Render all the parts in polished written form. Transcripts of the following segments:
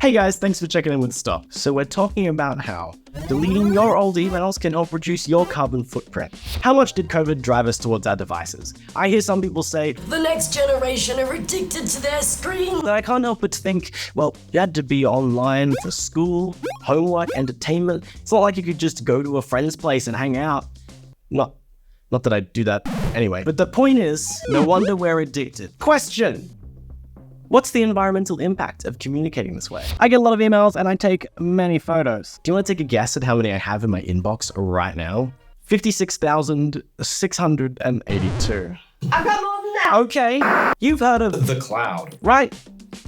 Hey guys, thanks for checking in with STOP. So we're talking about how deleting your old emails can help reduce your carbon footprint. How much did COVID drive us towards our devices? I hear some people say, the next generation are addicted to their screen. And I can't help but think, well, you had to be online for school, homework, entertainment. It's not like you could just go to a friend's place and hang out. Not that I do that anyway. But the point is, no wonder we're addicted. Question. What's the environmental impact of communicating this way? I get a lot of emails and I take many photos. Do you want to take a guess at how many I have in my inbox right now? 56,682. I've got more than that. Okay, you've heard of The cloud. right?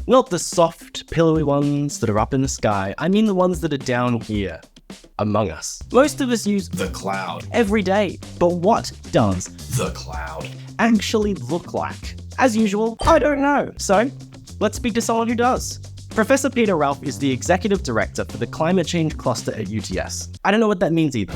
Not the soft, pillowy ones that are up in the sky. I mean the ones that are down here, among us. Most of us use The cloud. every day, but what does The cloud. actually look like? As usual, I don't know. So, let's speak to someone who does. Professor Peter Ralph is the Executive Director for the Climate Change Cluster at UTS. I don't know what that means either.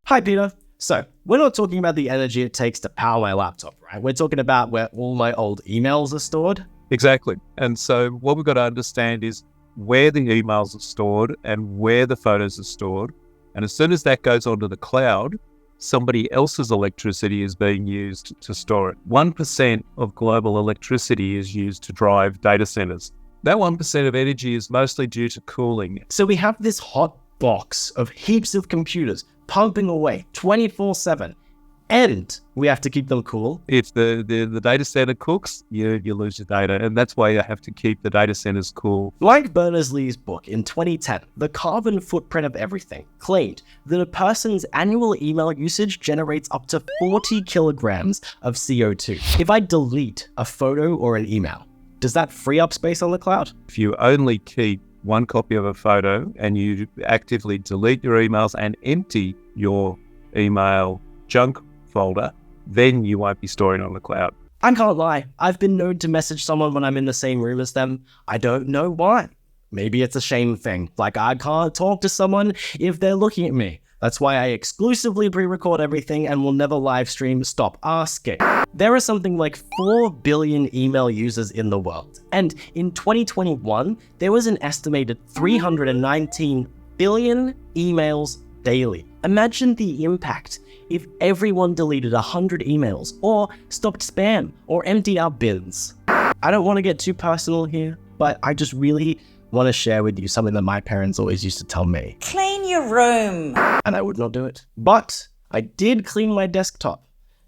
Hi Peter. So, we're not talking about the energy it takes to power my laptop, right? We're talking about where all my old emails are stored. Exactly. And so what we've got to understand is where the emails are stored and where the photos are stored. And as soon as that goes onto the cloud, somebody else's electricity is being used to store it. 1% of global electricity is used to drive data centers. That 1% of energy is mostly due to cooling. So we have this hot box of heaps of computers pumping away 24/7, and we have to keep them cool. If the data center cooks, you lose your data. And that's why you have to keep the data centers cool. Like Berners-Lee's book in 2010, The Carbon Footprint of Everything, claimed that a person's annual email usage generates up to 40 kilograms of CO2. If I delete a photo or an email, does that free up space on the cloud? If you only keep one copy of a photo and you actively delete your emails and empty your email junk folder, then you won't be storing on the cloud. I can't lie, I've been known to message someone when I'm in the same room as them. I don't know why. Maybe it's a shame thing, like I can't talk to someone if they're looking at me. That's why I exclusively pre-record everything and will never live stream. Stop asking. There are something like 4 billion email users in the world. And in 2021, there was an estimated 319 billion emails daily. Imagine the impact if everyone deleted 100 emails, or stopped spam, or emptied our bins. I don't want to get too personal here, but I just really want to share with you something that my parents always used to tell me. Clean your room. And I would not do it. But I did clean my desktop.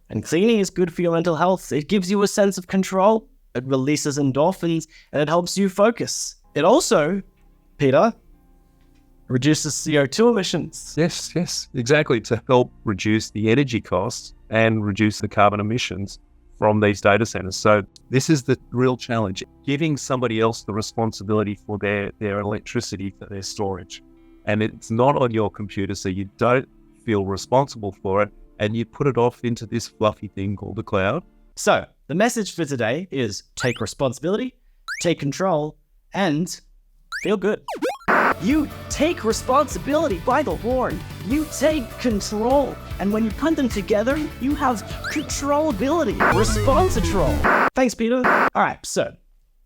And cleaning is good for your mental health. It gives you a sense of control, it releases endorphins, and it helps you focus. It also, Peter, reduces CO2 emissions. Yes, exactly. To help reduce the energy costs and reduce the carbon emissions from these data centers. So this is the real challenge, giving somebody else the responsibility for their electricity, for their storage. And it's not on your computer, so you don't feel responsible for it, and you put it off into this fluffy thing called the cloud. So the message for today is take responsibility, take control, and feel good. You take responsibility by the horn. You take control. And when you put them together, you have controllability. Responsitrol. Thanks, Peter. All right, so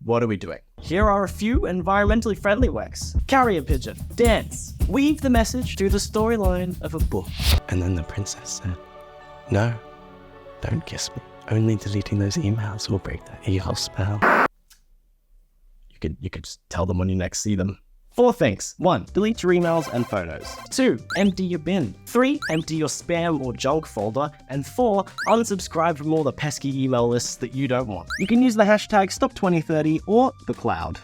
what are we doing? Here are a few environmentally friendly ways. Carrier pigeon, dance, weave the message through the storyline of a book. And then the princess said, "No, don't kiss me. Only deleting those emails will break that evil spell." You could just tell them when you next see them. 4 things. 1. Delete your emails and photos. 2. Empty your bin. 3. Empty your spam or junk folder. And 4. Unsubscribe from all the pesky email lists that you don't want. You can use the hashtag STOP2030 or the cloud.